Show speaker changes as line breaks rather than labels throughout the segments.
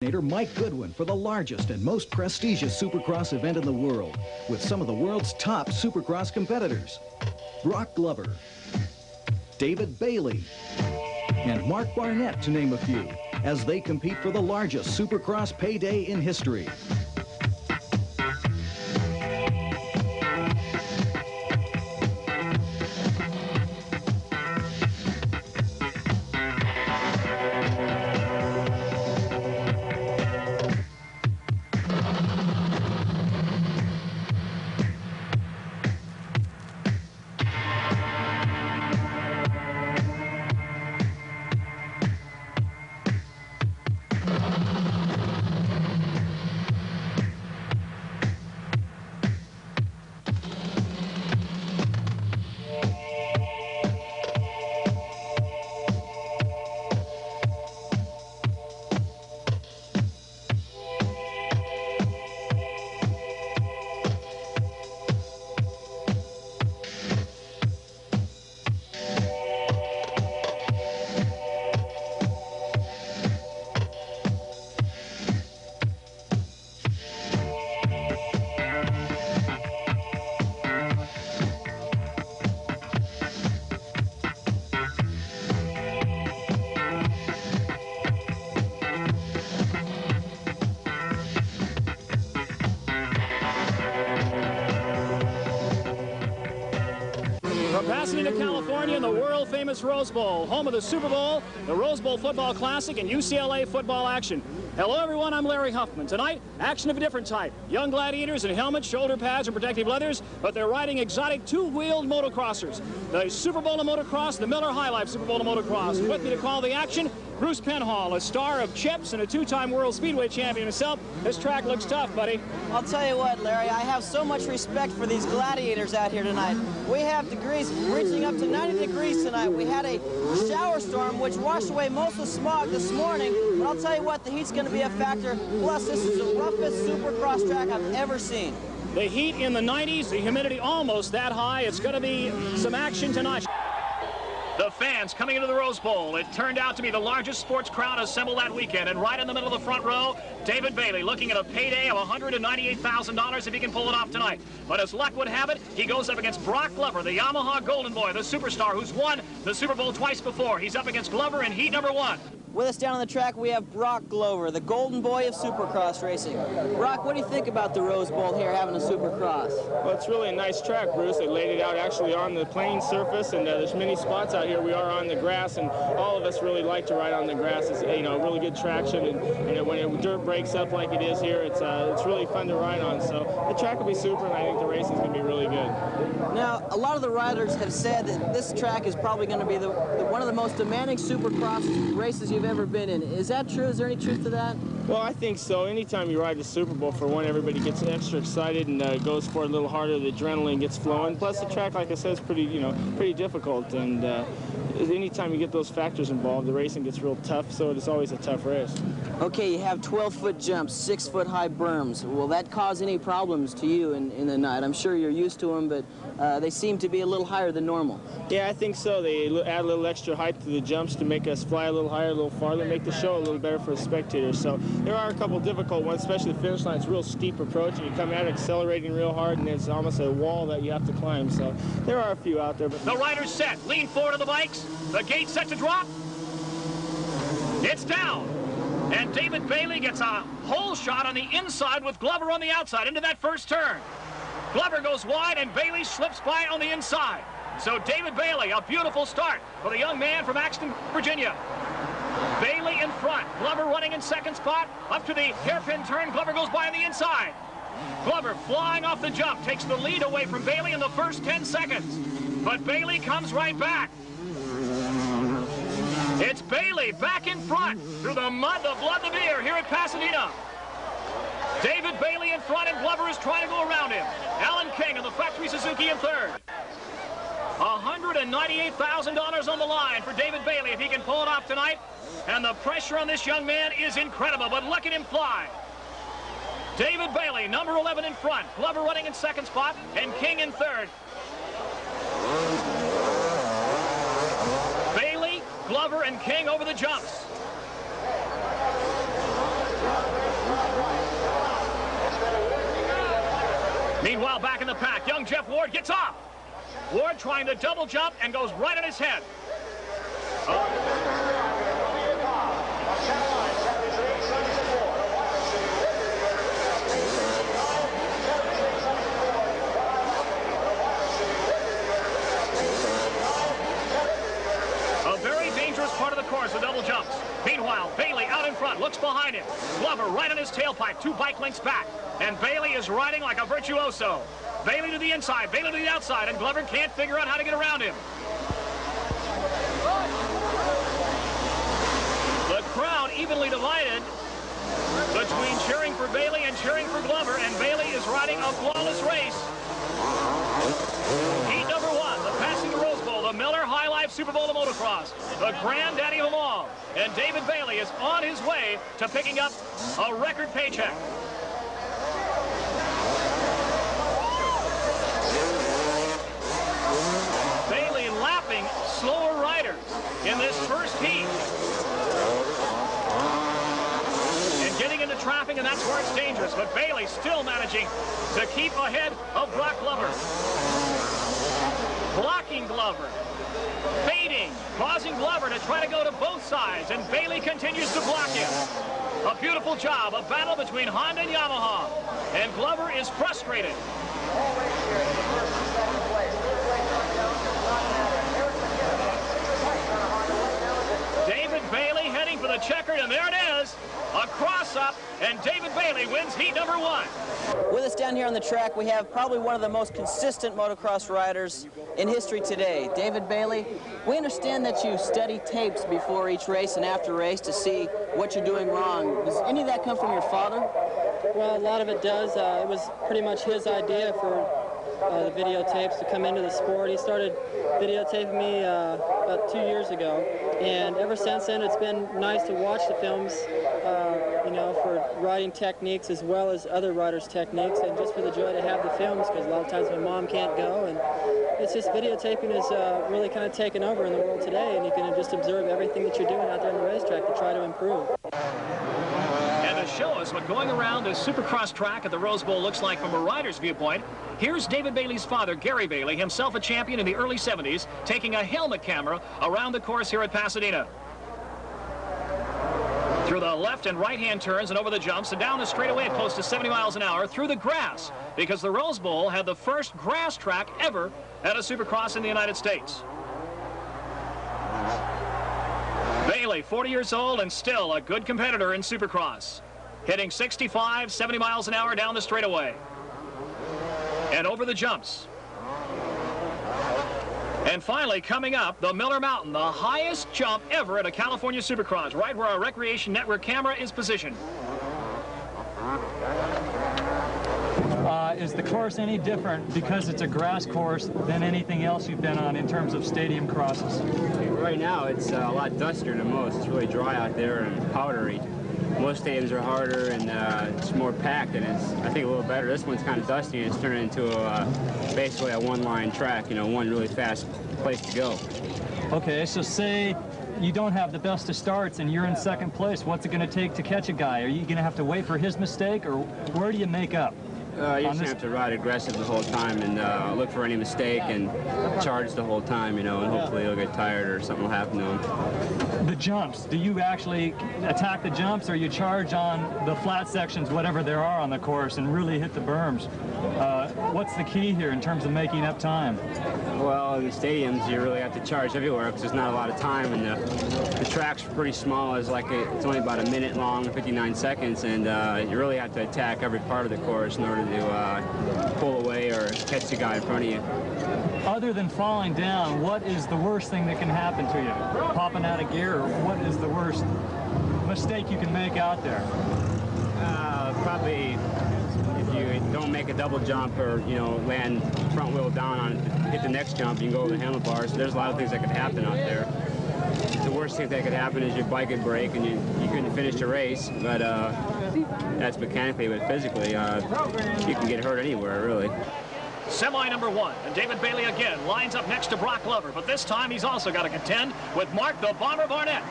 Mike Goodwin for the largest and most prestigious Supercross event in the world with some of the world's top Supercross competitors. Brock Glover, David Bailey, and Mark Barnett, to name a few, as they compete for the largest Supercross payday in history.
From Pasadena, California, in the world-famous Rose Bowl, home of the Super Bowl, the Rose Bowl Football Classic, and UCLA football action. Hello, everyone. I'm Larry Huffman. Tonight, action of a different type. Young gladiators in helmets, shoulder pads, and protective leathers, but they're riding exotic two-wheeled motocrossers. The Super Bowl of Motocross, the Miller High Life Super Bowl of Motocross. With me to call the action, Bruce Penhall, a star of Chips and a two-time World Speedway champion himself. This track looks tough, buddy.
I'll tell you what, Larry, I have so much respect for these gladiators out here tonight. We have degrees reaching up to 90 degrees tonight. We had a shower storm which washed away most of the smog this morning, but I'll tell you what, the heat's going to be a factor. Plus, this is the roughest Supercross track I've ever seen.
The heat in the 90s, the humidity almost that high. It's going to be some action tonight. The fans coming into the Rose Bowl. It turned out to be the largest sports crowd assembled that weekend. And right in the middle of the front row, David Bailey looking at a payday of $198,000 if he can pull it off tonight. But as luck would have it, he goes up against Brock Glover, the Yamaha Golden Boy, the superstar who's won the Super Bowl twice before. He's up against Glover in heat number 1.
With us down on the track, we have Brock Glover, the golden boy of Supercross racing. Brock, what do you think about the Rose Bowl here having a Supercross?
Well, it's really a nice track, Bruce. They laid it out actually on the plain surface, and there's many spots out here. We are on the grass, and all of us really like to ride on the grass. It's, you know, really good traction, and when dirt breaks up like it is here, it's really fun to ride on. So the track will be super, and I think the racing is going to be really good.
Now, a lot of the riders have said that this track is probably going to be one of the most demanding Supercross races you've ever been in. Is that true? Is there any truth to that?
Well, I think so. Anytime you ride the Super Bowl, for one, everybody gets extra excited and goes for it a little harder. The adrenaline gets flowing. Plus, the track, like I said, is pretty difficult. And anytime you get those factors involved, the racing gets real tough. So it's always a tough race.
Okay, you have 12-foot jumps, 6-foot-high berms. Will that cause any problems to you in the night? I'm sure you're used to them, but they seem to be a little higher than normal.
Yeah, I think so. They add a little extra height to the jumps to make us fly a little higher, a little farther, make the show a little better for the spectators. So there are a couple difficult ones, especially the finish line. It's a real steep approach, and you come at it accelerating real hard, and it's almost a wall that you have to climb. So there are a few out there. But
the riders set. Lean forward on the bikes. The gate set to drop. It's down. And David Bailey gets a hole shot on the inside with Glover on the outside into that first turn. Glover goes wide, and Bailey slips by on the inside. So David Bailey, a beautiful start for the young man from Axton, Virginia. Bailey in front, Glover running in second spot. Up to the hairpin turn, Glover goes by on the inside. Glover flying off the jump, takes the lead away from Bailey in the first 10 seconds. But Bailey comes right back. It's Bailey back in front through the mud, the blood, the beer here at Pasadena. David Bailey in front, and Glover is trying to go around him. Alan King in the factory Suzuki in third. $198,000 on the line for David Bailey if he can pull it off tonight. And the pressure on this young man is incredible, but look at him fly. David Bailey, number 11 in front. Glover running in second spot, and King in third. Bailey, Glover, and King over the jumps. Meanwhile, back in the pack, young Jeff Ward gets off. Ward trying to double jump and goes right on his head. A very dangerous part of the course, the double jumps. Meanwhile, Bailey out in front, looks behind him. Glover right on his tailpipe, 2 bike lengths back. And Bailey is riding like a virtuoso. Bailey to the inside, Bailey to the outside, and Glover can't figure out how to get around him. The crowd evenly divided between cheering for Bailey and cheering for Glover, and Bailey is riding a flawless race. Heat number 1, the Pasadena Rose Bowl, the Miller High Life Super Bowl of motocross, the granddaddy of them all. And David Bailey is on his way to picking up a record paycheck. Bailey lapping slower riders in this first heat. And getting into traffic, and that's where it's dangerous. But Bailey still managing to keep ahead of Brock Glover. Blocking Glover. Fading, causing Glover to try to go to both sides, and Bailey continues to block him. A beautiful job, a battle between Honda and Yamaha. And Glover is frustrated. David Bailey heading for the checkered, and there it is, a cross-up, and David Bailey wins heat number 1.
With us down here on the track, we have probably one of the most consistent motocross riders in history today, David Bailey. We understand that you study tapes before each race and after race to see what you're doing wrong. Does any of that come from your father?
Well, a lot of it does. It was pretty much his idea for the videotapes to come into the sport. He started videotaping me about 2 years ago, and ever since then it's been nice to watch the films, you know, for riding techniques as well as other riders' techniques, and just for the joy to have the films, because a lot of times my mom can't go, and it's just videotaping is really kind of taken over in the world today, and you can just observe everything that you're doing out there on the racetrack to try to improve.
And to show us what going around a Supercross track at the Rose Bowl looks like from a rider's viewpoint, here's David Bailey's father, Gary Bailey, himself a champion in the early 70s, taking a helmet camera around the course here at Pasadena. Through the left and right-hand turns and over the jumps and down the straightaway at close to 70 miles an hour through the grass, because the Rose Bowl had the first grass track ever at a Supercross in the United States. Bailey, 40 years old and still a good competitor in Supercross, hitting 65, 70 miles an hour down the straightaway and over the jumps. And finally, coming up, the Miller Mountain, the highest jump ever at a California Supercross, right where our Recreation Network camera is positioned.
Is the course any different because it's a grass course than anything else you've been on in terms of stadium crosses?
Right now, it's a lot dustier than most. It's really dry out there and powdery. Most stadiums are harder and it's more packed, and it's, I think, a little better. This one's kind of dusty, and it's turned into basically a one-line track, you know, one really fast place to go.
Okay, so say you don't have the best of starts and you're in second place. What's it going to take to catch a guy? Are you going to have to wait for his mistake, or where do you make up?
You just have to ride aggressive the whole time and look for any mistake and charge the whole time, you know, and hopefully he'll get tired or something will happen to him.
The jumps, do you actually attack the jumps, or you charge on the flat sections, whatever there are on the course, and really hit the berms? What's the key here in terms of making up time?
Well, in the stadiums, you really have to charge everywhere because there's not a lot of time, and the track's pretty small. It's only about a minute long, 59 seconds, and you really have to attack every part of the course in order to pull away or catch the guy in front of you.
Other than falling down, what is the worst thing that can happen to you? Popping out of gear, or what is the worst mistake you can make out there?
Probably if you don't make a double jump, or, you know, land front wheel down on it, hit the next jump, you can go over the handlebars. So there's a lot of things that could happen out there. The worst thing that could happen is your bike would break and you couldn't finish the race, but that's mechanically, but physically, you can get hurt anywhere, really.
Semi number 1, and David Bailey again lines up next to Brock Glover, but this time he's also got to contend with Mark the Bomber Barnett.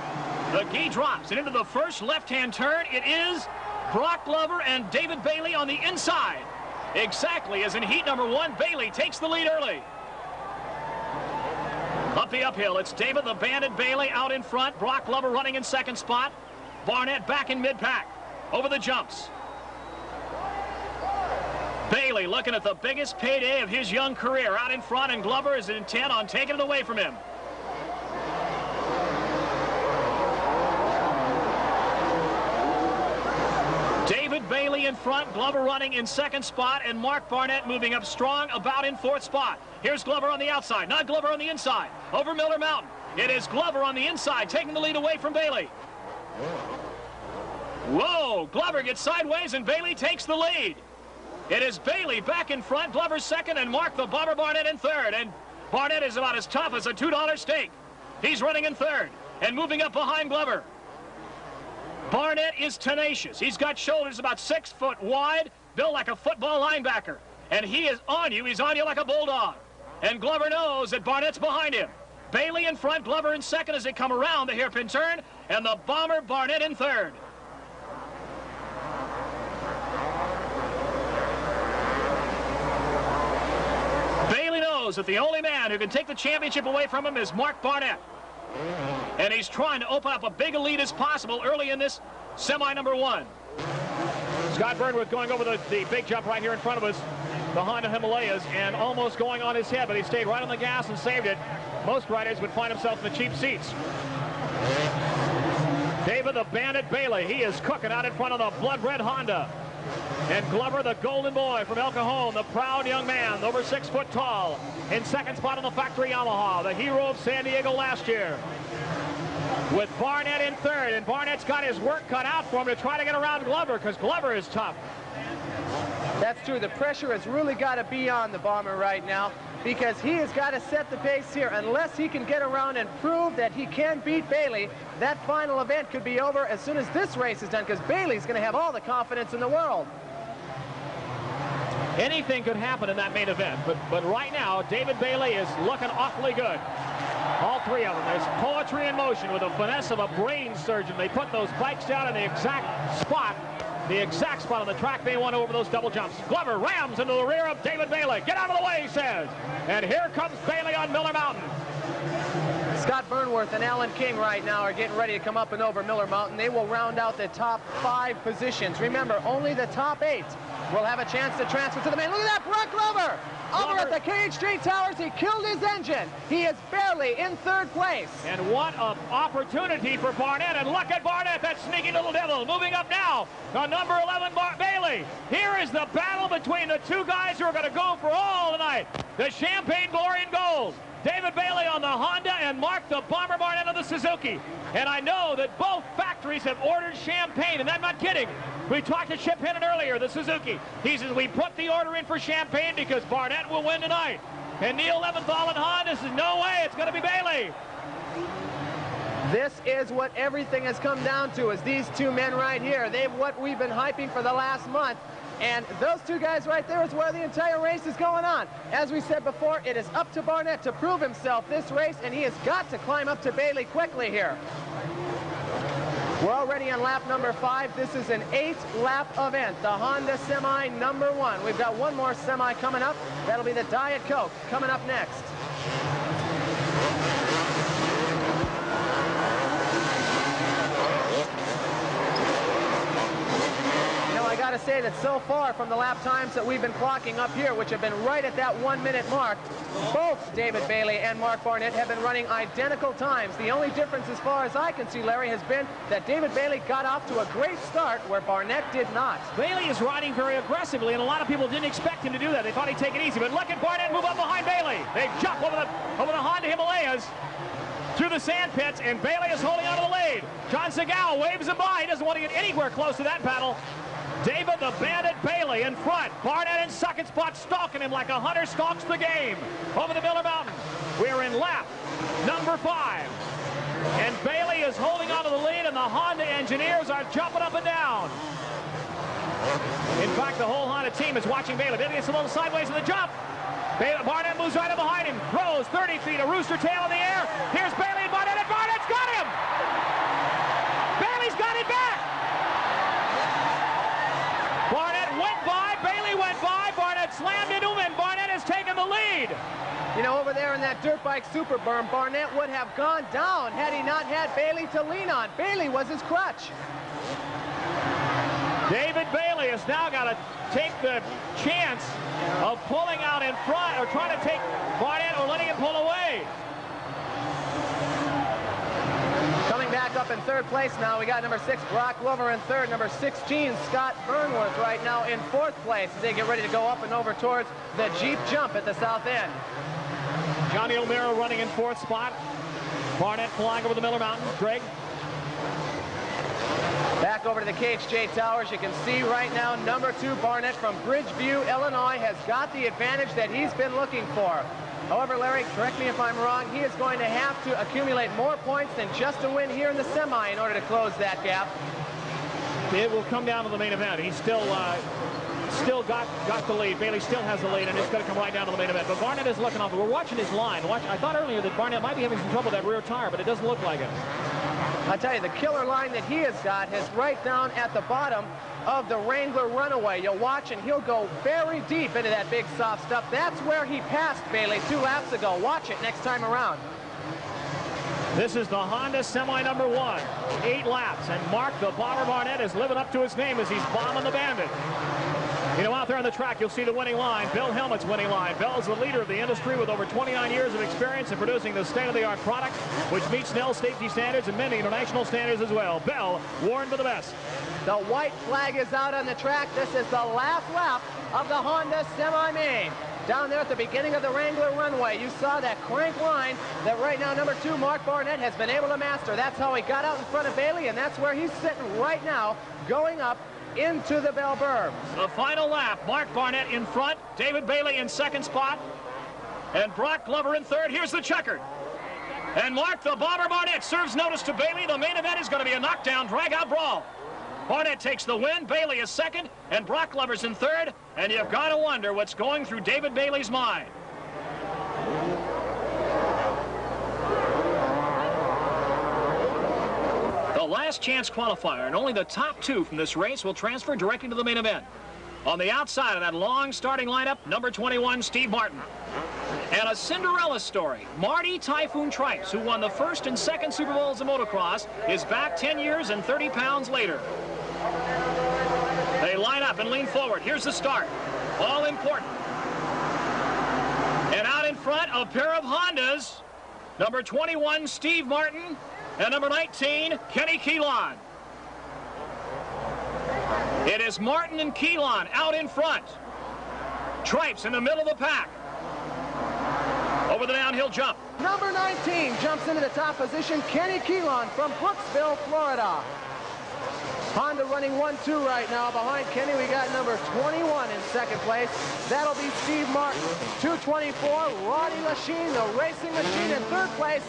The gi drops, and into the first left-hand turn, it is Brock Glover and David Bailey on the inside. exactly as in heat number 1. Bailey takes the lead early. Up the uphill, it's David the Bandit Bailey out in front. Brock Glover running in second spot. Barnett back in mid-pack. Over the jumps. Bailey looking at the biggest payday of his young career out in front, and Glover is intent on taking it away from him. David Bailey in front, Glover running in second spot, and Mark Barnett moving up strong about in fourth spot. Here's Glover on the outside, not Glover on the inside. Over Miller Mountain. It is Glover on the inside, taking the lead away from Bailey. Whoa, Glover gets sideways and Bailey takes the lead. It is Bailey back in front, Glover second, and Mark the Bomber Barnett in third. And Barnett is about as tough as a $2 steak. He's running in third and moving up behind Glover. Barnett is tenacious. He's got shoulders about 6 foot wide, built like a football linebacker. And he is on you. He's on you like a bulldog. And Glover knows that Barnett's behind him. Bailey in front, Glover in second as they come around the hairpin turn, and the Bomber Barnett in third. Bailey knows that the only man who can take the championship away from him is Mark Barnett. And he's trying to open up a big lead as possible early in this semi number 1. Scott Burnworth going over the big jump right here in front of us, the Honda Himalayas, and almost going on his head, but he stayed right on the gas and saved it. Most riders would find himself in the cheap seats. David the Bandit Bailey, he is cooking out in front of the blood red Honda. And Glover, the golden boy from El Cajon, the proud young man, over 6 foot tall, in second spot on the factory Yamaha, the hero of San Diego last year. With Barnett in third, and Barnett's got his work cut out for him to try to get around Glover, because Glover is tough.
That's true. The pressure has really got to be on the Bomber right now, because he has got to set the pace here. Unless he can get around and prove that he can beat Bailey, that final event could be over as soon as this race is done, because Bailey's going to have all the confidence in the world.
Anything could happen in that main event, but right now, David Bailey is looking awfully good. All three of them. There's poetry in motion with the finesse of a brain surgeon. They put those bikes down in the exact spot on the track they want over those double jumps. Glover rams into the rear of David Bailey. Get out of the way, he says. And here comes Bailey on Miller Mountain.
Scott Burnworth and Alan King right now are getting ready to come up and over Miller Mountain. They will round out the top 5 positions. Remember, only the top 8 will have a chance to transfer to the main. Look at that, Brock Glover! Over at the Cage Street Towers, he killed his engine. He is barely in third place.
And what an opportunity for Barnett. And look at Barnett, that sneaky little devil, moving up now on number 11, Bailey. Here is the battle between the two guys who are going to go for all tonight. The Champagne Glory and Gold. David Bailey on the Honda and Mark the Bomber Barnett on the Suzuki. And I know that both factories have ordered champagne, and I'm not kidding. We talked to Chip Hinton earlier, the Suzuki. He says, we put the order in for champagne because Barnett will win tonight. And Neil Leventhal and Honda says, no way, it's going to be Bailey.
This is what everything has come down to, is these two men right here. They've what we've been hyping for the last month. And those two guys right there is where the entire race is going on. As we said before, it is up to Barnett to prove himself this race, and he has got to climb up to Bailey quickly here. We're already on lap number 5. This is an 8-lap event, the Honda Semi number 1. We've got one more semi coming up. That'll be the Diet Coke coming up next. I got to say that so far from the lap times that we've been clocking up here, which have been right at that 1-minute mark, both David Bailey and Mark Barnett have been running identical times. The only difference as far as I can see, Larry, has been that David Bailey got off to a great start where Barnett did not.
Bailey is riding very aggressively, and a lot of people didn't expect him to do that. They thought he'd take it easy, but look at Barnett move up behind Bailey. They jump over the Honda Himalayas through the sand pits, and Bailey is holding on to the lead. John Segal waves him by. He doesn't want to get anywhere close to that battle. David the Bandit Bailey in front. Barnett in second spot, stalking him like a hunter stalks the game. Over the Miller Mountain. We're in lap number 5. And Bailey is holding on to the lead, and the Honda engineers are jumping up and down. In fact, the whole Honda team is watching Bailey. Bailey gets a little sideways in the jump. Barnett moves right up behind him. Throws 30 feet, a rooster tail in the air. Here's Bailey and Barnett, and Barnett's got him! Bailey's got it back! Barnett went by, Bailey went by, slammed into him, and Barnett has taken the lead.
You know, over there in that dirt bike super berm, Barnett would have gone down had he not had Bailey to lean on. Bailey was his crutch.
David Bailey has now got to take the chance of pulling out in front, or trying to take Barnett or letting him pull away.
Coming back up in third place now, we got number 6, Brock Glover in third. Number 16, Scott Burnworth right now in fourth place as they get ready to go up and over towards the Jeep jump at the south end.
Johnny O'Meara running in fourth spot. Barnett flying over the Miller Mountains. Greg.
Back over to the KHJ Towers. You can see right now number 2 Barnett from Bridgeview, Illinois has got the advantage that he's been looking for. However, Larry, correct me if I'm wrong, he is going to have to accumulate more points than just a win here in the semi in order to close that gap.
It will come down to the main event. He's still got the lead. Bailey still has the lead, and it's going to come right down to the main event. But Barnett is looking off. We're watching his line. I thought earlier that Barnett might be having some trouble with that rear tire, but it doesn't look like it.
I tell you, the killer line that he has got is right down at the bottom of the Wrangler runaway. You'll watch, and he'll go very deep into that big soft stuff. That's where he passed Bailey 2 laps ago. Watch it next time around.
This is the Honda Semi number 1. 8 laps, and Mark the Bomber Barnett is living up to his name as he's bombing the Bandit. You know, out there on the track, you'll see the winning line. Bill Helmut's winning line. Bill's the leader of the industry with over 29 years of experience in producing the state-of-the-art product, which meets Snell safety standards and many international standards as well. Bell, warned for the best.
The white flag is out on the track. This is the last lap of the Honda Semi-Main. Down there at the beginning of the Wrangler runway, you saw that crank line that right now number 2, Mark Barnett, has been able to master. That's how he got out in front of Bailey, and that's where he's sitting right now, going up into the Bell Berm.
The final lap, Mark Barnett in front, David Bailey in second spot, and Brock Glover in third. Here's the checkered. And Mark the Bomber Barnett serves notice to Bailey. The main event is going to be a knockdown, drag-out brawl. Barnett takes the win, Bailey is second, and Brock Glover's in third, and you've got to wonder what's going through David Bailey's mind. The last chance qualifier, and only the top 2 from this race will transfer directly to the main event. On the outside of that long starting lineup, number 21, Steve Martin. And a Cinderella story. Marty Typhoon Trice, who won the first and second Super Bowls of motocross, is back 10 years and 30 pounds later. They line up and lean forward. Here's the start. All important. And out in front, a pair of Hondas. Number 21, Steve Martin, and number 19, Kenny Keelan. It is Martin and Keelan out in front. Tripes in the middle of the pack. Over the downhill jump.
Number 19 jumps into the top position, Kenny Keelan from Brooksville, Florida. Honda running 1-2 right now. Behind Kenny, we got number 21 in second place. That'll be Steve Martin. 224, Ronnie Lechien, the racing machine, in third place.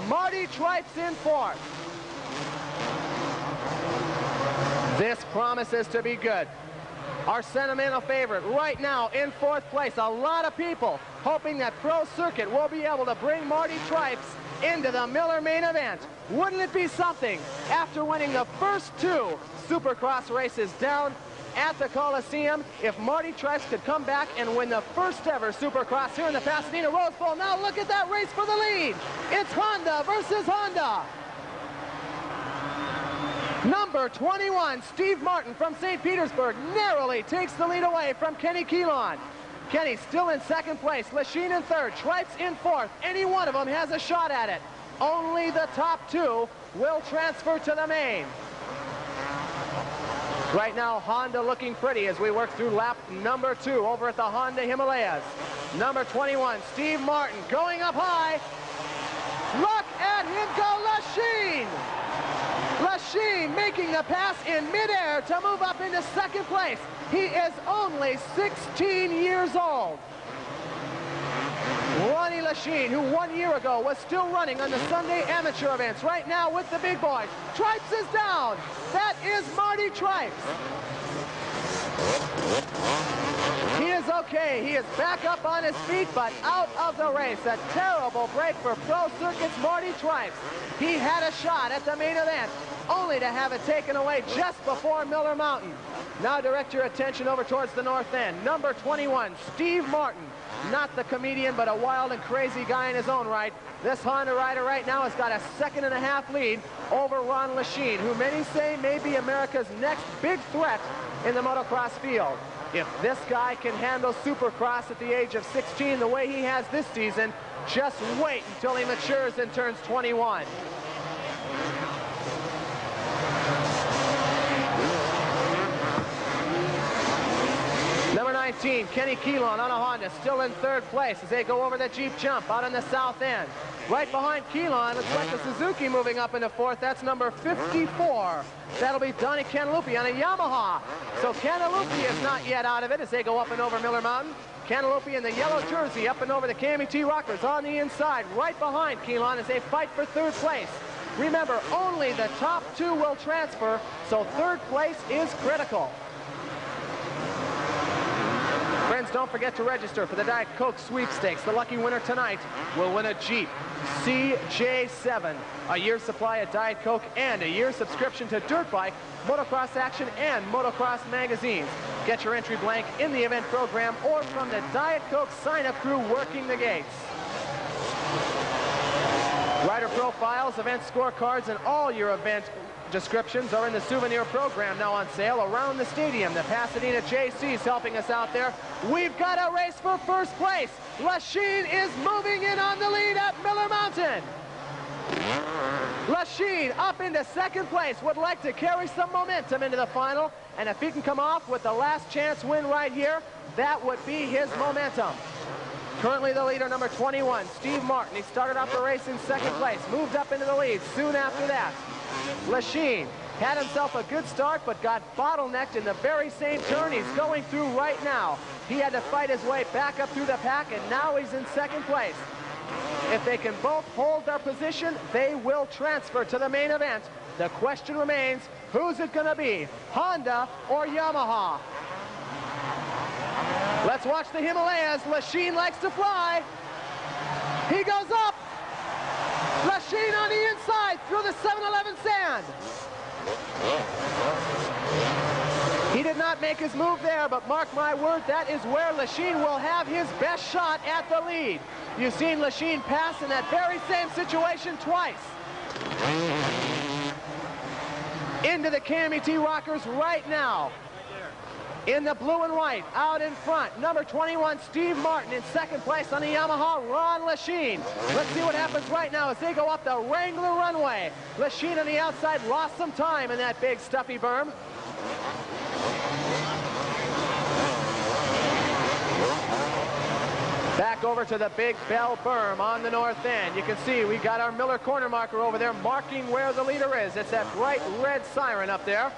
Marty Tripes in fourth. This promises to be good. Our sentimental favorite right now in fourth place. A lot of people hoping that Pro Circuit will be able to bring Marty Tripes into the Miller main event. Wouldn't it be something after winning the first 2 Supercross races down at the Coliseum if Marty Tripes could come back and win the first ever Supercross here in the Pasadena Rose Bowl? Now look at that race for the lead. It's Honda versus Honda. Number 21, Steve Martin from St. Petersburg, narrowly takes the lead away from Kenny Keelan. Kenny still in second place, Lechien in third, Tripes in fourth. Any one of them has a shot at it. Only the top 2 will transfer to the main. Right now, Honda looking pretty as we work through lap number 2 over at the Honda Himalayas. Number 21, Steve Martin, going up high. Look at him go, Lechien! Lechien making the pass in midair to move up into second place. He is only 16 years old. Ronnie Lechien, who 1 year ago was still running on the Sunday amateur events, right now with the big boys. Tripes is down. That is Marty Tripes. He is okay. He is back up on his feet, but out of the race. A terrible break for Pro Circuit's Marty Tripes. He had a shot at the main event. only to have it taken away just before Miller Mountain. Now direct your attention over towards the north end. Number 21, Steve Martin. Not the comedian, but a wild and crazy guy in his own right. This Honda rider right now has got a 2.5 lead over Ron Lechien, who many say may be America's next big threat in the motocross field. If this guy can handle Supercross at the age of 16 the way he has this season, just wait until he matures and turns 21. Number 19, Kenny Keelan on a Honda, still in third place as they go over the Jeep jump out on the south end. Right behind Keelan, looks like the Suzuki moving up into fourth. That's number 54. That'll be Donnie Cantaloupe on a Yamaha. So Cantaloupe is not yet out of it as they go up and over Miller Mountain. Cantaloupe in the yellow jersey up and over the Cami T Rockers on the inside, right behind Keelan as they fight for third place. Remember, only the top two will transfer, so third place is critical. Friends, don't forget to register for the Diet Coke sweepstakes. The lucky winner tonight will win a Jeep CJ7, a year's supply of Diet Coke, and a year's subscription to Dirt Bike, Motocross Action, and Motocross magazines. Get your entry blank in the event program or from the Diet Coke sign-up crew working the gates. Rider profiles, event scorecards, and all your event descriptions are in the souvenir program now on sale around the stadium. The Pasadena JC's helping us out there. We've got a race for first place. Lechien is moving in on the lead at Miller Mountain. Lechien up into second place, would like to carry some momentum into the final, and if he can come off with the last chance win right here, that would be his momentum. Currently the leader, number 21, Steve Martin. He started off the race in second place, moved up into the lead soon after that. Lechien had himself a good start, but got bottlenecked in the very same turn he's going through right now. He had to fight his way back up through the pack, and now he's in second place. If they can both hold their position, they will transfer to the main event. The question remains, who's it going to be, Honda or Yamaha? Let's watch the Himalayas. Lechien likes to fly. He goes up. Lechien on the inside through the 7-Eleven sand. He did not make his move there, but mark my word, that is where Lechien will have his best shot at the lead. You've seen Lechien pass in that very same situation twice. Into the Cami T Rockers right now. In the blue and white, out in front, number 21, Steve Martin. In second place on the Yamaha, Ron Lechien. Let's see what happens right now as they go up the Wrangler runway. Lechien on the outside lost some time in that big stuffy berm. Back over to the Big Bell berm on the north end. You can see we got our Miller corner marker over there marking where the leader is. It's that bright red siren up there.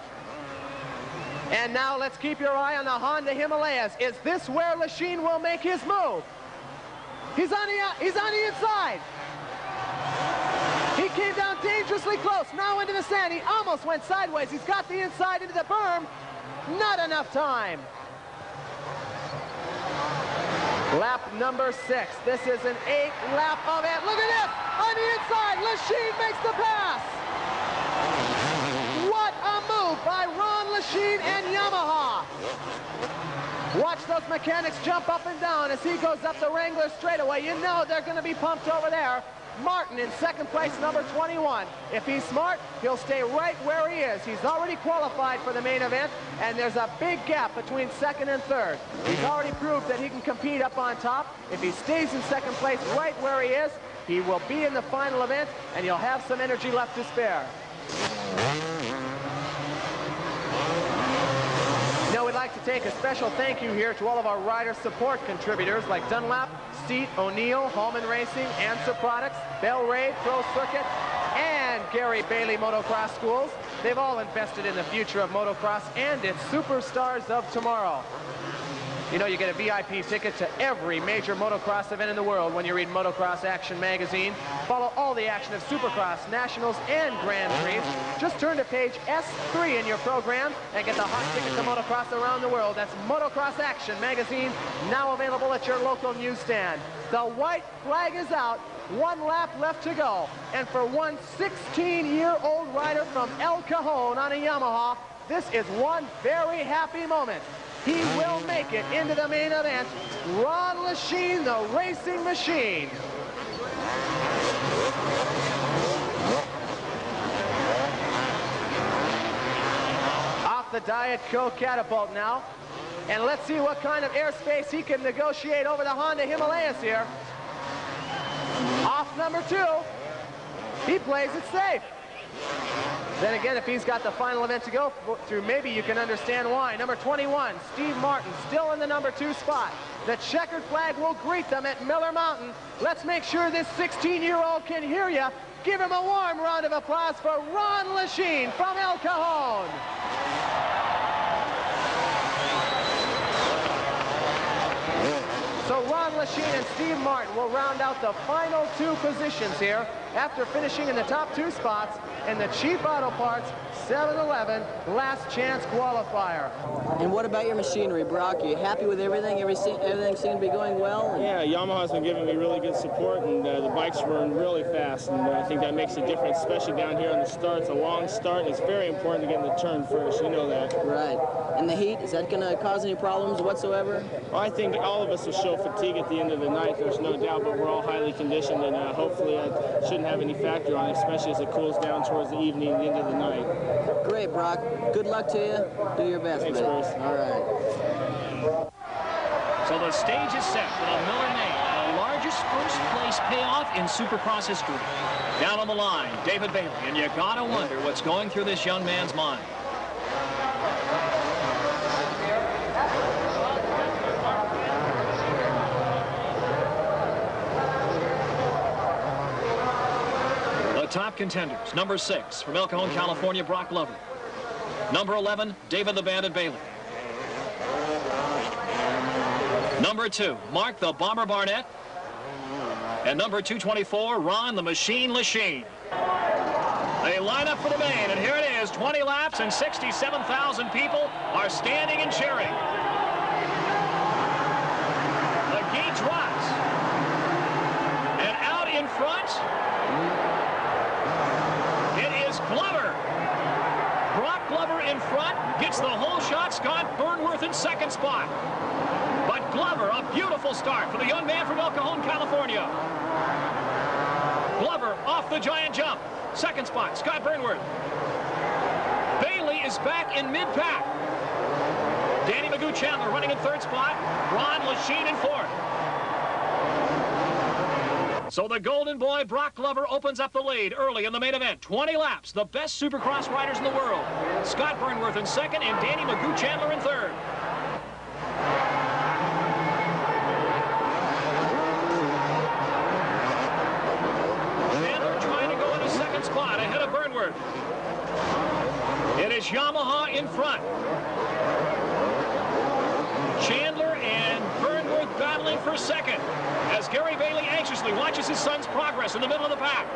And now let's keep your eye on the Honda Himalayas. Is this where Lechien will make his move? He's on the inside. He came down dangerously close. Now into the sand. He almost went sideways. He's got the inside into the berm. Not enough time. Lap number 6. This is an 8-lap event. Look at this. On the inside, Lechien makes the pass. What a move by Ron Lechien and Yamaha. Watch those mechanics jump up and down as he goes up the Wrangler straightaway. You know they're going to be pumped over there. Martin in second place, number 21. If he's smart, he'll stay right where he is. He's already qualified for the main event, and there's a big gap between second and third. He's already proved that he can compete up on top. If he stays in second place right where he is, he will be in the final event, and he'll have some energy left to spare. Now we'd like to take a special thank you here to all of our rider support contributors like Dunlap, Steet, O'Neill, Hallman Racing, Answer Products, Bell Raid, Pro Circuit, and Gary Bailey Motocross Schools. They've all invested in the future of motocross and its superstars of tomorrow. You know, you get a VIP ticket to every major motocross event in the world when you read Motocross Action magazine. Follow all the action of Supercross, Nationals, and Grand Prix. Just turn to page S3 in your program and get the hot ticket to motocross around the world. That's Motocross Action magazine, now available at your local newsstand. The white flag is out. 1 lap left to go. And for one 16-year-old rider from El Cajon on a Yamaha, this is one very happy moment. He will make it into the main event. Ron Lechien, the racing machine. Off the Diet Coke catapult now. And let's see what kind of airspace he can negotiate over the Honda Himalayas here. Off number 2. He plays it safe. Then again, if he's got the final event to go through, maybe you can understand why. Number 21, Steve Martin, still in the number 2 spot. The checkered flag will greet them at Miller Mountain. Let's make sure this 16-year-old can hear you. Give him a warm round of applause for Ron Lechien from El Cajon. So Ron Lechien and Steve Martin will round out the final 2 positions here after finishing in the top 2 spots in the Cheap Auto Parts 7-Eleven Last Chance Qualifier.
And what about your machinery, Brock? Are you happy with everything? Everything seemed to be going well?
Yeah, Yamaha's been giving me really good support, and the bikes run really fast, and I think that makes a difference, especially down here on the start. It's a long start, and it's very important to get in the turn first. You know that.
Right. And the heat, is that going to cause any problems whatsoever?
Well, I think all of us will show fatigue at the end of the night, there's no doubt, but we're all highly conditioned, and hopefully it shouldn't have any factor on it, especially as it cools down towards the evening and the end of the night.
Great, Brock. Good luck to you. Do your best,
Thanks,
man.
Bruce.
All right.
So the stage is set for the Miller Name, the largest first-place payoff in Supercross history. Down on the line, David Bailey, and you gotta wonder what's going through this young man's mind. The top contenders, number 6, from El Cajon, California, Brock Glover. Number 11, David the Bandit Bailey. Number 2, Mark the Bomber Barnett. And number 224, Ron the Machine Lechien. They line up for the main, and here it is, 20 laps and 67,000 people are standing and cheering. The gate drops. And out in front, it is Glover. Brock Glover in front, gets the whole shot. Scott Burnworth in second spot. But Glover, a beautiful start for the young man from El Cajon, California. Glover off the giant jump. Second spot, Scott Burnworth. Bailey is back in mid-pack. Danny Magoo Chandler running in third spot. Ron Lechien in fourth. So the Golden Boy, Brock Glover, opens up the lead early in the main event. 20 laps, the best Supercross riders in the world. Scott Burnworth in second and Danny Magoo Chandler in third. Chandler trying to go into second spot ahead of Burnworth. It is Yamaha in front. Chandler and Burnworth battling for second as Gary Bailey anxiously watches his son's progress in the middle of the pack.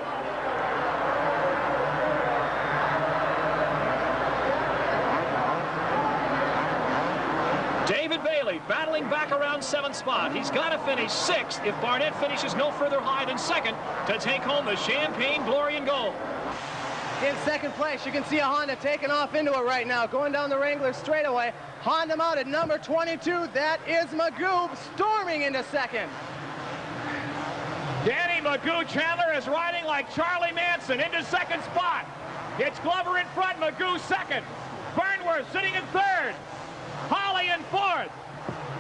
David Bailey battling back around seventh spot. He's got to finish sixth if Barnett finishes no further high than second to take home the Champagne Glory and Gold.
In second place, you can see a Honda taking off into it right now, going down the Wrangler straightaway. Honda mounted number 22, that is Magoo, storming into second.
Danny Magoo Chandler is riding like Charlie Manson into second spot. It's Glover in front, Magoo second. Burnworth sitting in third. Holly in fourth.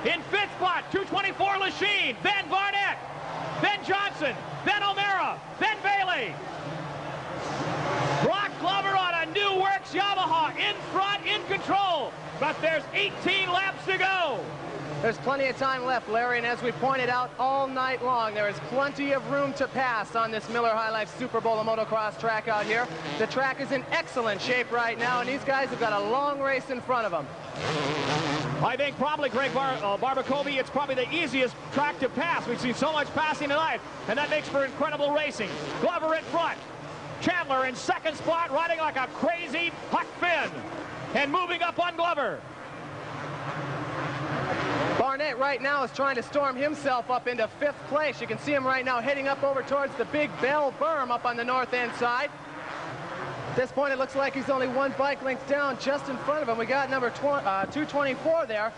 In fifth spot, 224 Lechien, then Barnett, then Johnson, then O'Mara, then Bailey. Brock Glover on a new works Yamaha, in front, in control. But there's 18 laps to go.
There's plenty of time left, Larry, and as we pointed out all night long, there is plenty of room to pass on this Miller High Life Super Bowl of motocross track out here. The track is in excellent shape right now, and these guys have got a long race in front of them.
I think probably, Greg Barbacovi, it's probably the easiest track to pass. We've seen so much passing tonight, and that makes for incredible racing. Glover in front. Chandler in second spot, riding like a crazy Huck Finn, and moving up on Glover.
Barnett Barnett right now is trying to storm himself up into 5th place. You can see him right now heading up over towards the Big Bell berm up on the north end side. At this point, it looks like he's only 1 bike length down just in front of him. We got number 224 there.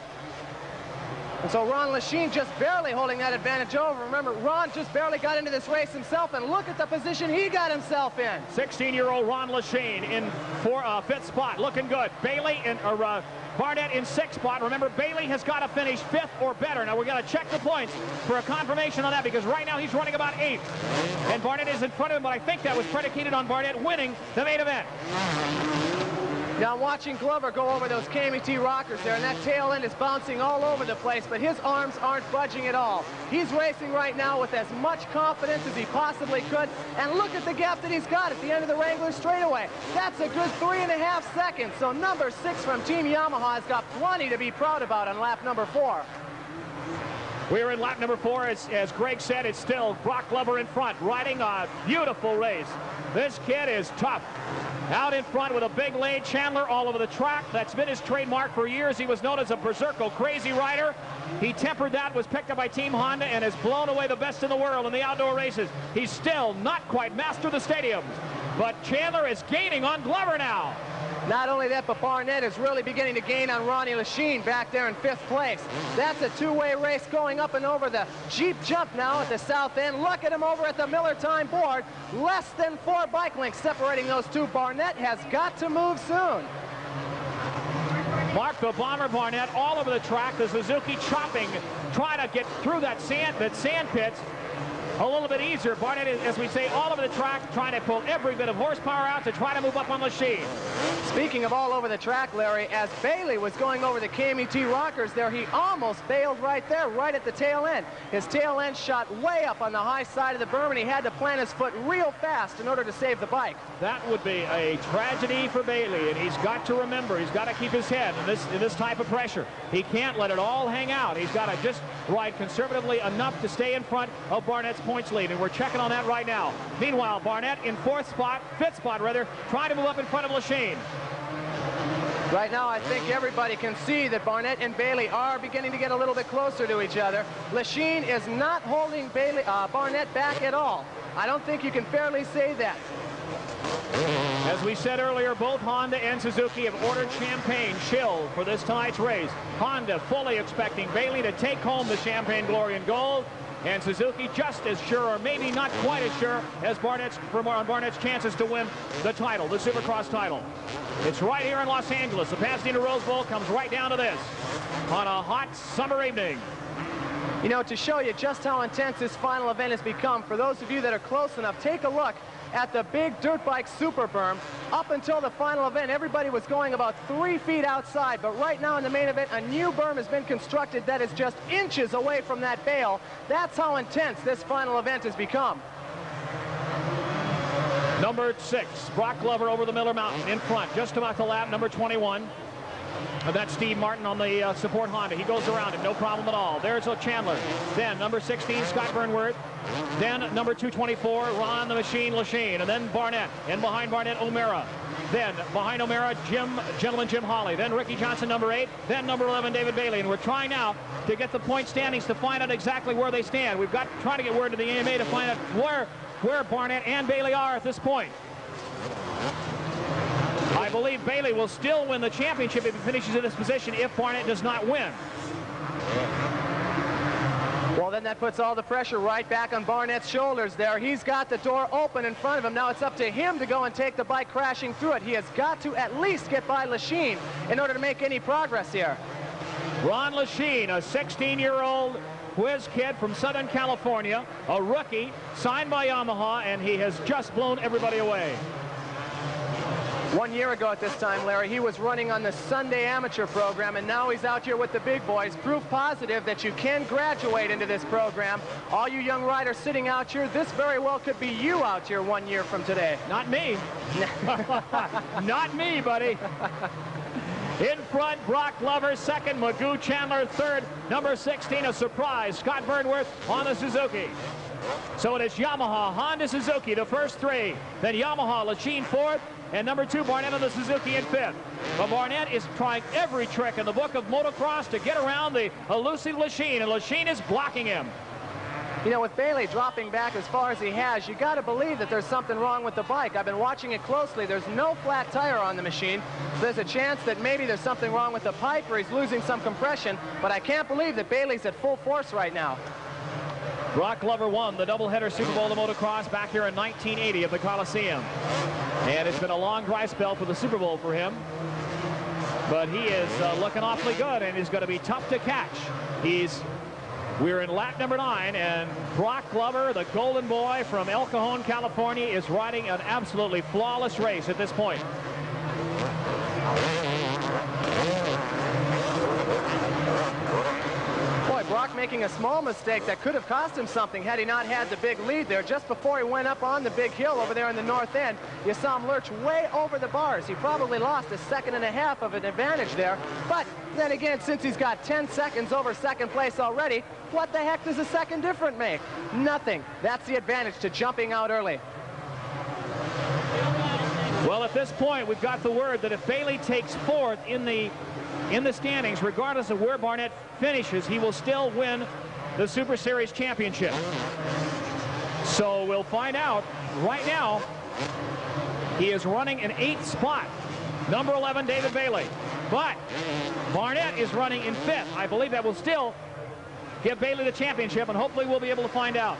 And so Ron Lechien just barely holding that advantage over. Remember, Ron just barely got into this race himself, and look at the position he got himself in.
16-year-old Ron Lechien in 5th spot, looking good. Bailey and Barnett in 6th spot. Remember, Bailey has got to finish 5th or better. Now, we're going to check the points for a confirmation on that, because right now he's running about 8th. And Barnett is in front of him, but I think that was predicated on Barnett winning the main event.
Now watching Glover go over those KMT rockers there, and that tail end is bouncing all over the place, but his arms aren't budging at all. He's racing right now with as much confidence as he possibly could, and look at the gap that he's got at the end of the Wrangler straightaway. That's a good 3.5 seconds, so number 6 from Team Yamaha has got plenty to be proud about on lap number 4.
We're in lap number 4. As Greg said, it's still Brock Glover in front, riding a beautiful race. This kid is tough. Out in front with a big lead. Chandler all over the track. That's been his trademark for years. He was known as a berserko crazy rider. He tempered that, was picked up by Team Honda, and has blown away the best in the world in the outdoor races. He's still not quite master of the stadiums. But Chandler is gaining on Glover now.
Not only that, but Barnett is really beginning to gain on Ronnie Lechien back there in 5th place. That's a 2-way race going up and over the Jeep jump now at the south end. Look at him over at the Miller time board. Less than 4 bike lengths separating those two. Barnett has got to move soon.
Mark the Bomber Barnett all over the track. The Suzuki chopping, trying to get through that sand pits a little bit easier. Barnett is, as we say, all over the track, trying to pull every bit of horsepower out to try to move up on Lechien.
Speaking of all over the track, Larry, as Bailey was going over the KMT rockers there, he almost bailed right there, right at the tail end. His tail end shot way up on the high side of the berm, and he had to plant his foot real fast in order to save the bike.
That would be a tragedy for Bailey, and he's got to remember, he's got to keep his head in this type of pressure. He can't let it all hang out. He's got to just ride conservatively enough to stay in front of Barnett's points lead, and we're checking on that right now. Meanwhile, Barnett in 5th spot rather, trying to move up in front of Lechien.
Right now, I think everybody can see that Barnett and Bailey are beginning to get a little bit closer to each other. Lechien is not holding Barnett back at all. I don't think you can fairly say that.
As we said earlier, both Honda and Suzuki have ordered champagne chill for this tonight's race. Honda fully expecting Bailey to take home the Champagne Glory and Gold, and Suzuki just as sure, or maybe not quite as sure, as Barnett's chances to win the title, the Supercross title. It's right here in Los Angeles. The Pasadena Rose Bowl comes right down to this on a hot summer evening.
You know, to show you just how intense this final event has become, for those of you that are close enough, take a look at the big dirt bike super berm. Up until the final event, everybody was going about 3 feet outside, but right now in the main event, a new berm has been constructed that is just inches away from that bale. That's how intense this final event has become.
Number 6, Brock Glover over the Miller Mountain in front, just about to lap number 21. That's Steve Martin on the support Honda. He goes around him, no problem at all. There's Chandler. Then number 16, Scott Burnworth. Then number 224, Ron the Machine Lechien. And then Barnett. And behind Barnett, O'Mara. Then behind O'Mara, Jim Hawley. Then Ricky Johnson, number 8. Then number 11, David Bailey. And we're trying now to get the point standings to find out exactly where they stand. We've got trying to get word to the AMA to find out where Barnett and Bailey are at this point. I believe Bailey will still win the championship if he finishes in this position if Barnett does not win.
Well, then that puts all the pressure right back on Barnett's shoulders there. He's got the door open in front of him. Now it's up to him to go and take the bike crashing through it. He has got to at least get by Lechien in order to make any progress here.
Ron Lechien, a 16-year-old whiz kid from Southern California, a rookie, signed by Yamaha, and he has just blown everybody away.
1 year ago at this time, Larry, he was running on the Sunday amateur program, and now he's out here with the big boys. Proof positive that you can graduate into this program. All you young riders sitting out here, this very well could be you out here 1 year from today.
Not me. Not me, buddy. In front, Brock Glover, second, Magoo Chandler, third, number 16, a surprise, Scott Burnworth on the Suzuki. So it is Yamaha, Honda, Suzuki, the first three. Then Yamaha, Lechien fourth, and number 2, Barnett on the Suzuki in fifth. But Barnett is trying every trick in the book of motocross to get around the elusive Lechien, and Lechien is blocking him.
You know, with Bailey dropping back as far as he has, you got to believe that there's something wrong with the bike. I've been watching it closely. There's no flat tire on the machine. There's a chance that maybe there's something wrong with the pipe or he's losing some compression, but I can't believe that Bailey's at full force right now.
Brock Glover won the doubleheader Super Bowl of motocross back here in 1980 at the Coliseum. And it's been a long dry spell for the Super Bowl for him. But he is looking awfully good and is going to be tough to catch. We're in lap number 9, and Brock Glover, the golden boy from El Cajon, California, is riding an absolutely flawless race at this point.
Boy, Brock making a small mistake that could have cost him something had he not had the big lead there. Just before he went up on the big hill over there in the north end, you saw him lurch way over the bars. He probably lost a second and a half of an advantage there. But then again, since he's got 10 seconds over second place already, what the heck does a second difference make? Nothing. That's the advantage to jumping out early.
Well, at this point, we've got the word that if Bailey takes fourth in the standings, regardless of where Barnett finishes, he will still win the Super Series championship. So we'll find out. Right now, he is running an 8th spot. Number 11, David Bailey. But Barnett is running in 5th. I believe that will still give Bailey the championship, and hopefully we'll be able to find out.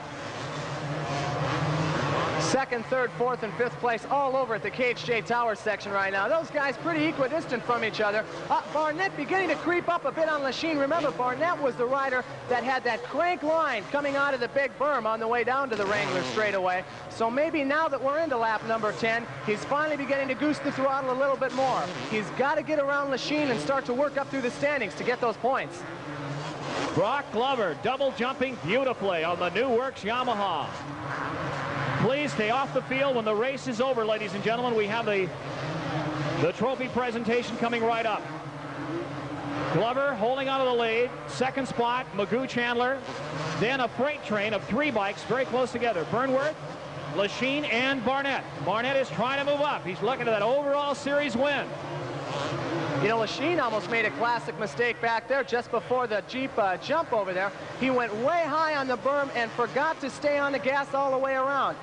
Second, third, fourth, and fifth place all over at the KHJ Tower section right now. Those guys pretty equidistant from each other. Barnett beginning to creep up a bit on Lechien. Remember, Barnett was the rider that had that crank line coming out of the big berm on the way down to the Wrangler straightaway. So maybe now that we're into lap number 10, he's finally beginning to goose the throttle a little bit more. He's got to get around Lechien and start to work up through the standings to get those points.
Brock Glover double jumping beautifully on the new Works Yamaha. Please stay off the field when the race is over, ladies and gentlemen. We have the trophy presentation coming right up. Glover holding on to the lead. Second spot, Magoo Chandler. Then a freight train of 3 bikes very close together. Burnworth, Lechien, and Barnett. Barnett is trying to move up. He's looking at that overall series win.
You know, Lechien almost made a classic mistake back there just before the Jeep jump over there. He went way high on the berm and forgot to stay on the gas all the way around.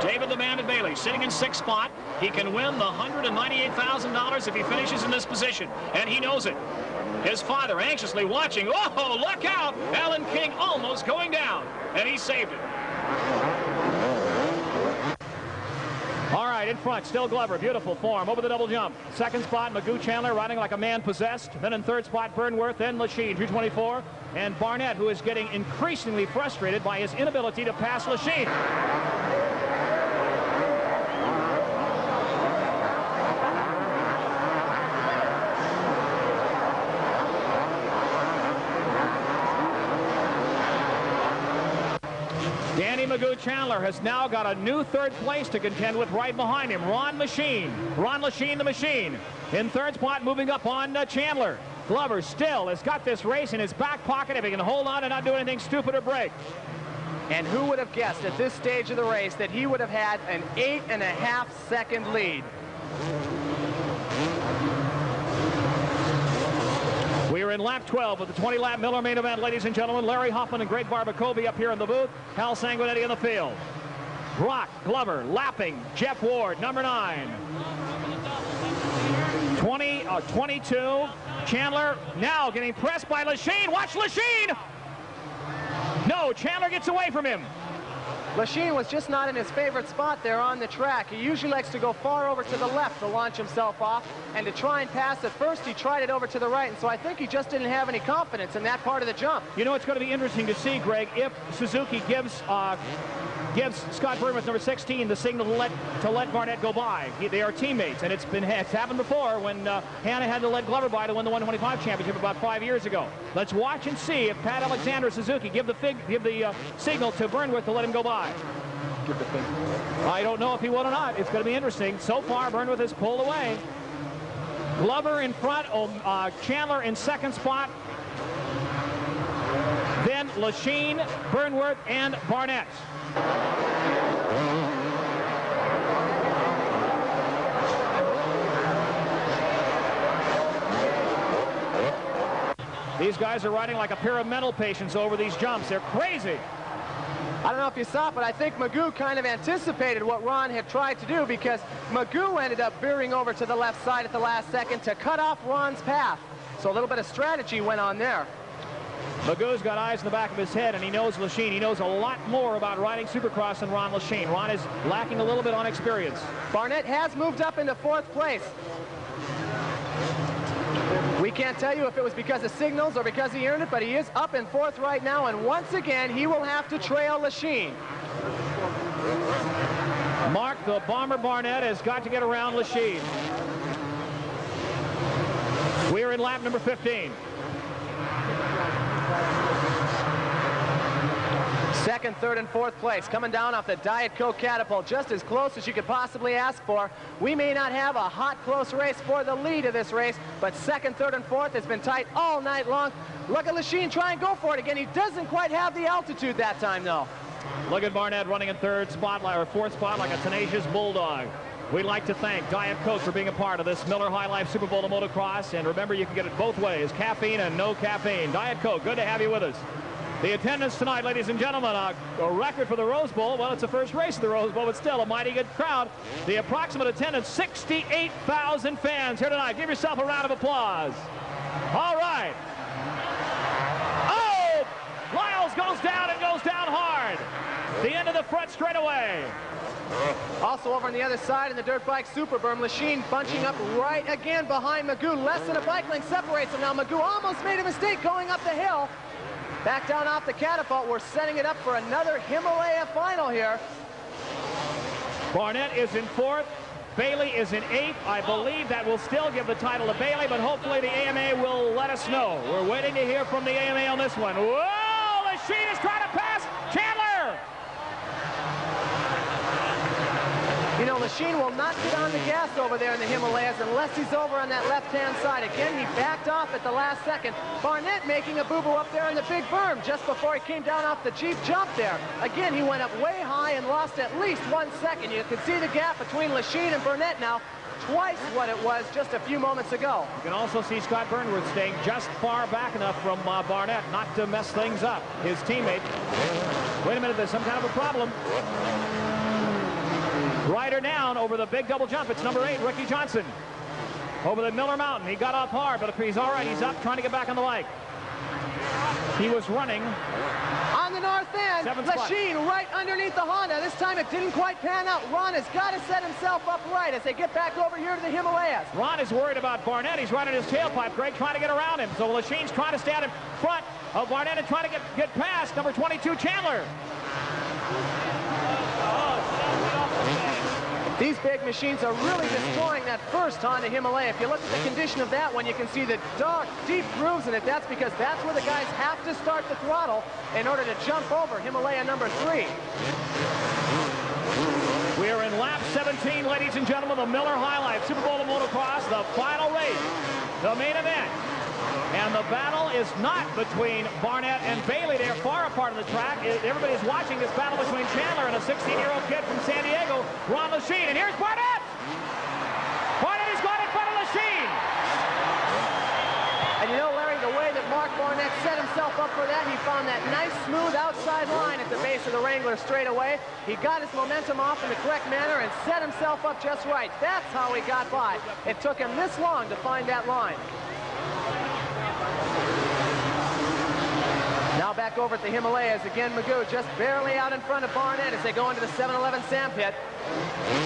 David the Man and Bailey sitting in 6th spot. He can win the $198,000 if he finishes in this position, and he knows it. His father anxiously watching. Oh, look out! Alan King almost going down, and he saved it. All right, in front, still Glover. Beautiful form over the double jump. Second spot, Magoo Chandler riding like a man possessed. Then in third spot, Burnworth, then Lechien, 224. And Barnett, who is getting increasingly frustrated by his inability to pass Lechien. Magoo Chandler has now got a new 3rd place to contend with right behind him. Ron Lechien the Machine. In 3rd spot, moving up on Chandler. Glover still has got this race in his back pocket if he can hold on and not do anything stupid or break.
And who would have guessed at this stage of the race that he would have had an 8.5 second lead?
We are in lap 12 of the 20-lap Miller main event, ladies and gentlemen. Larry Hoffman and Greg Barbacovi up here in the booth. Hal Sanguinetti in the field. Brock Glover lapping Jeff Ward, number 9. 22. Chandler now getting pressed by Lechien. Watch Lechien! No, Chandler gets away from him.
Lechien was just not in his favorite spot there on the track. He usually likes to go far over to the left to launch himself off and to try and pass. At first, he tried it over to the right, and so I think he just didn't have any confidence in that part of the jump.
You know, it's going to be interesting to see, Greg, if Suzuki gives Scott Burnworth, number 16, the signal to let Barnett go by. They are teammates, and it's happened before when Hanna had to let Glover by to win the 125 championship about 5 years ago. Let's watch and see if Pat Alexander or Suzuki give the signal to Burnworth to let him go by. I don't know if he will or not. It's going to be interesting. So far, Burnworth has pulled away. Glover in front, Chandler in 2nd spot. then Lechien, Burnworth, and Barnett. These guys are riding like a pair of mental patients over these jumps. They're crazy.
I don't know if you saw it, but I think Magoo kind of anticipated what Ron had tried to do, because Magoo ended up veering over to the left side at the last second to cut off Ron's path. So a little bit of strategy went on there.
Magoo's got eyes in the back of his head, and he knows Lechien. He knows a lot more about riding Supercross than Ron Lechien. Ron is lacking a little bit on experience.
Barnett has moved up into 4th place. We can't tell you if it was because of signals or because he earned it, but he is up in 4th right now, and once again, he will have to trail Lechien.
Mark, the Bomber Barnett, has got to get around Lechien. We're in lap number 15.
2nd, 3rd, and 4th place, coming down off the Diet Coke catapult, just as close as you could possibly ask for. We may not have a hot, close race for the lead of this race, but 2nd, 3rd, and 4th has been tight all night long. Look at Lechien try and go for it again. He doesn't quite have the altitude that time, though.
Look at Barnett running in 3rd spot, or 4th spot, like a tenacious bulldog. We'd like to thank Diet Coke for being a part of this Miller High Life Super Bowl of Motocross, and remember, you can get it both ways, caffeine and no caffeine. Diet Coke, good to have you with us. The attendance tonight, ladies and gentlemen, a record for the Rose Bowl. Well, it's the first race of the Rose Bowl, but still a mighty good crowd. The approximate attendance, 68,000 fans here tonight. Give yourself a round of applause. All right. Oh! Lyles goes down and goes down hard. The end of the front straightaway.
Also over on the other side in the dirt bike super berm, Lechien bunching up right again behind Magoo. Less than a bike length separates them now. Magoo almost made a mistake going up the hill. Back down off the catapult. We're setting it up for another Himalaya final here.
Barnett is in 4th. Bailey is in 8th. I believe that will still give the title to Bailey, but hopefully the AMA will let us know. We're waiting to hear from the AMA on this one. Whoa! Lechien is trying to pass Chandler!
You know, Lechien will not get on the gas over there in the Himalayas unless he's over on that left-hand side. Again, he backed off at the last second. Barnett making a boo-boo up there in the big berm just before he came down off the Jeep jump there. Again, he went up way high and lost at least 1 second. You can see the gap between Lechien and Barnett now. Twice what it was just a few moments ago.
You can also see Scott Burnworth staying just far back enough from Barnett not to mess things up. His teammate. Wait a minute, there's some kind of a problem. Rider down over the big double jump. It's number 8, Ricky Johnson. Over the Miller Mountain. He got off hard, but he's all right. He's up, trying to get back on the bike. He was running
on the north end. Lechien right underneath the Honda. This time it didn't quite pan out. Ron has got to set himself up right as they get back over here to the Himalayas.
Ron is worried about Barnett. He's right in his tailpipe. Greg trying to get around him. So Lechien's trying to stay out in front of Barnett and trying to get past number 22, Chandler.
These big machines are really destroying that first Honda Himalaya. If you look at the condition of that one, you can see the dark, deep grooves in it. That's because that's where the guys have to start the throttle in order to jump over Himalaya number 3.
We are in lap 17, ladies and gentlemen, the Miller High Life Super Bowl of Motocross, the final race, the main event. And the battle is not between Barnett and Bailey. They're far apart on the track. Everybody's watching this battle between Chandler and a 16-year-old kid from San Diego, Ron Lechien. And here's Barnett! Barnett has got in front of Lechien!
And you know, Larry, the way that Mark Barnett set himself up for that, he found that nice, smooth outside line at the base of the Wrangler straightaway. He got his momentum off in the correct manner and set himself up just right. That's how he got by. It took him this long to find that line. Now back over at the Himalayas, again Magoo just barely out in front of Barnett as they go into the 7-Eleven sandpit.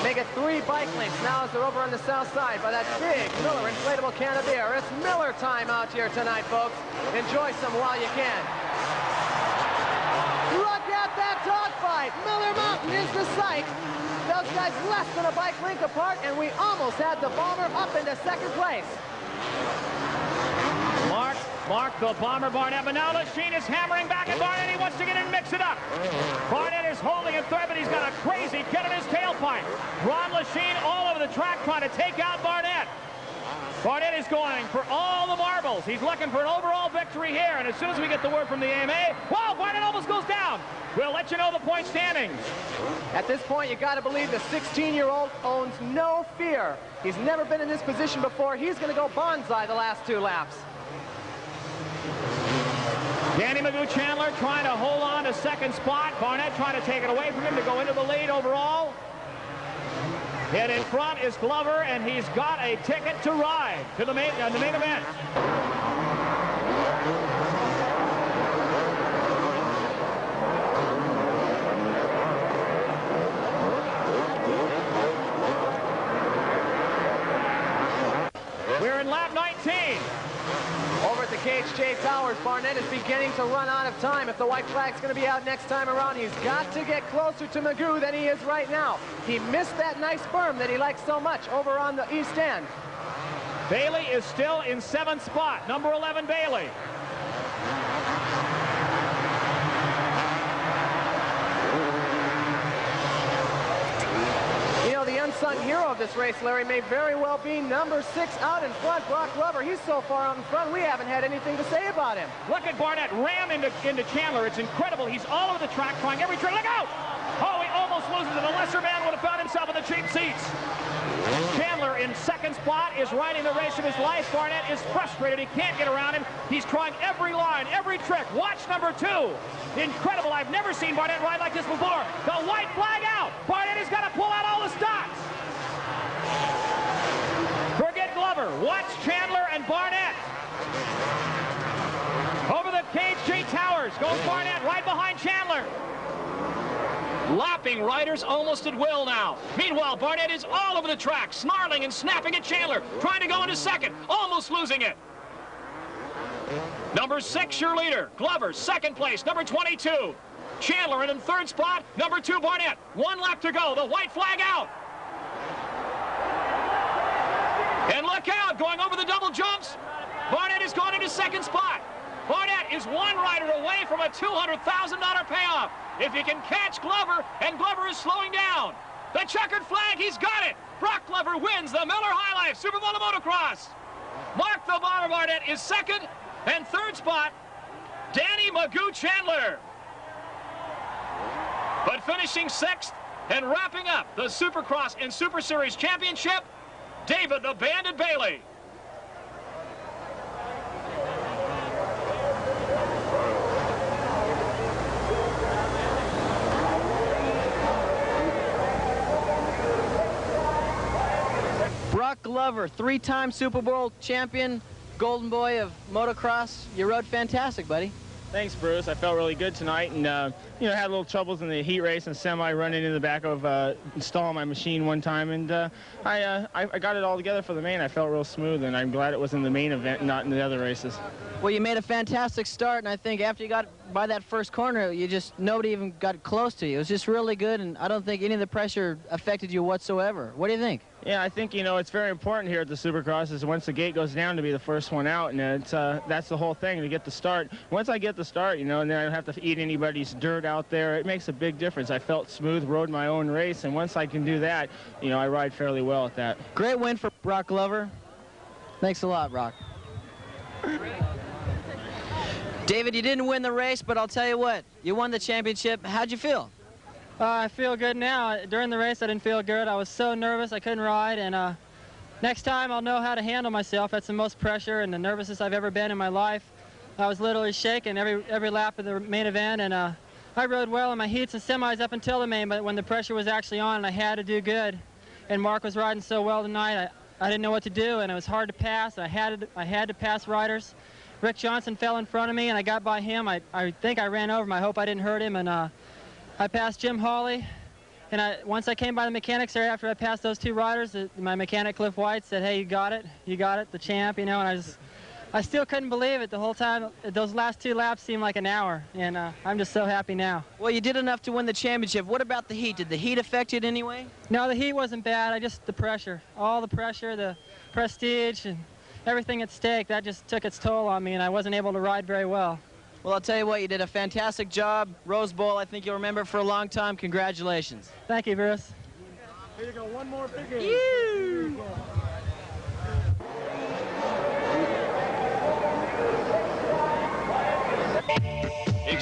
Make it 3 bike lengths now as they're over on the south side by that big Miller inflatable can of beer. It's Miller time out here tonight, folks. Enjoy some while you can. Look at that dogfight. Miller Mountain is the site. Those guys less than a bike length apart, and we almost had the Bomber up into 2nd place.
Mark the Bomber Barnett, but now Lechien is hammering back at Barnett. He wants to get in and mix it up. Barnett is holding in 3rd, but he's got a crazy kid in his tailpipe. Ron Lechien all over the track trying to take out Barnett. Barnett is going for all the marbles. He's looking for an overall victory here, and as soon as we get the word from the AMA, wow, Barnett almost goes down. We'll let you know the point standings.
At this point, you got to believe the 16-year-old owns no fear. He's never been in this position before. He's going to go bonsai the last 2 laps.
Danny Magoo Chandler trying to hold on to second spot. Barnett trying to take it away from him to go into the lead overall. And in front is Glover, and he's got a ticket to ride to the main event. We're in lap 19.
Over at the KHJ Towers, Barnett is beginning to run out of time. If the white flag's going to be out next time around, he's got to get closer to Magoo than he is right now. He missed that nice berm that he likes so much over on the east end.
Bailey is still in 7th spot, number 11 Bailey.
The unsung hero of this race, Larry, may very well be number 6 out in front, Brock Glover. He's so far out in front, we haven't had anything to say about him.
Look at Barnett ram into Chandler. It's incredible. He's all over the track trying every trick. Look out! Oh, he almost loses it. A lesser man would have found himself in the cheap seats. Chandler in 2nd spot is riding the race of his life. Barnett is frustrated. He can't get around him. He's trying every line, every trick. Watch number 2. Incredible. I've never seen Barnett ride like this before. The white flag out. Barnett has got to pull out all the stops. Forget Glover. Watch Chandler and Barnett. Over the KHJ Towers goes Barnett right behind Chandler. Lapping riders almost at will now. Meanwhile, Barnett is all over the track, snarling and snapping at Chandler, trying to go into 2nd, almost losing it. Number 6, your leader. Glover, 2nd place, number 22. Chandler in 3rd spot, number 2, Barnett. 1 lap to go, the white flag out. And look out, going over the double jumps. Barnett has gone into 2nd spot. Barnett is 1 rider away from a $200,000 payoff. If he can catch Glover, and Glover is slowing down. The checkered flag, he's got it. Brock Glover wins the Miller High Life Supermoto Motocross. Mark the Bomber Barnett is 2nd, and 3rd spot, Danny Magoo Chandler. But finishing 6th and wrapping up the Supercross and Super Series Championship, David the Bandit Bailey.
Brock Glover, 3-time Super Bowl champion, golden boy of motocross. You rode fantastic, buddy.
Thanks, Bruce. I felt really good tonight, and you know, had a little troubles in the heat race and semi running into the back of installing my machine one time, and I got it all together for the main. I felt real smooth, and I'm glad it was in the main event, not in the other races.
Well, you made a fantastic start, and I think after you got by that first corner, nobody even got close to you. It was just really good, and I don't think any of the pressure affected you whatsoever. What do you think?
Yeah, I think, you know, it's very important here at the Supercross is once the gate goes down to be the first one out, and it's, that's the whole thing, to get the start. Once I get the start, you know, and then I don't have to eat anybody's dirt out there, it makes a big difference. I felt smooth, rode my own race, and once I can do that, you know, I ride fairly well at that.
Great win for Brock Glover. Thanks a lot, Brock. David, you didn't win the race, but I'll tell you what, you won the championship. How'd you feel?
I feel good now. During the race, I didn't feel good. I was so nervous I couldn't ride, and next time I'll know how to handle myself. That's the most pressure and the nervousness I've ever been in my life. I was literally shaking every lap of the main event, and I rode well in my heats and semis up until the main, but when the pressure was actually on, I had to do good. And Mark was riding so well tonight, I didn't know what to do, and it was hard to pass. I had to pass riders. Rick Johnson fell in front of me, and I got by him. I think I ran over him. I hope I didn't hurt him, and I passed Jim Hawley, and once I came by the mechanics there after I passed those two riders, my mechanic Cliff White said, "Hey, you got it, the champ," you know, and I still couldn't believe it the whole time. Those last 2 laps seemed like an hour, and I'm just so happy now.
Well, you did enough to win the championship. What about the heat? Did the heat affect you in any way?
No, the heat wasn't bad. The pressure, all the pressure, the prestige, and everything at stake, that just took its toll on me, and I wasn't able to ride very well.
Well, I'll tell you what, you did a fantastic job. Rose Bowl, I think you'll remember for a long time. Congratulations.
Thank you, Bruce.
Here you go, one more big game.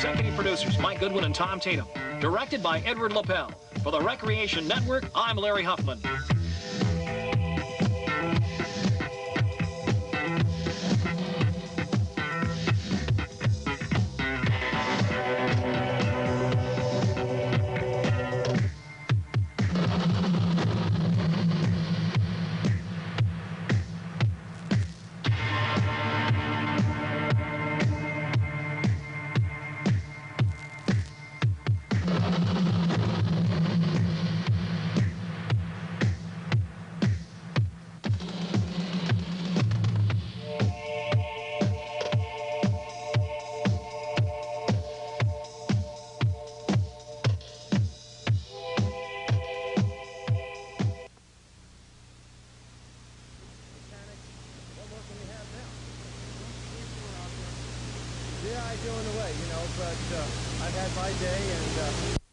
executive producers Mike Goodwin and Tom Tatum. Directed by Edward Lapel. For the Recreation Network, I'm Larry Huffman.
Yeah, I do in a way, you know, but I've had my day and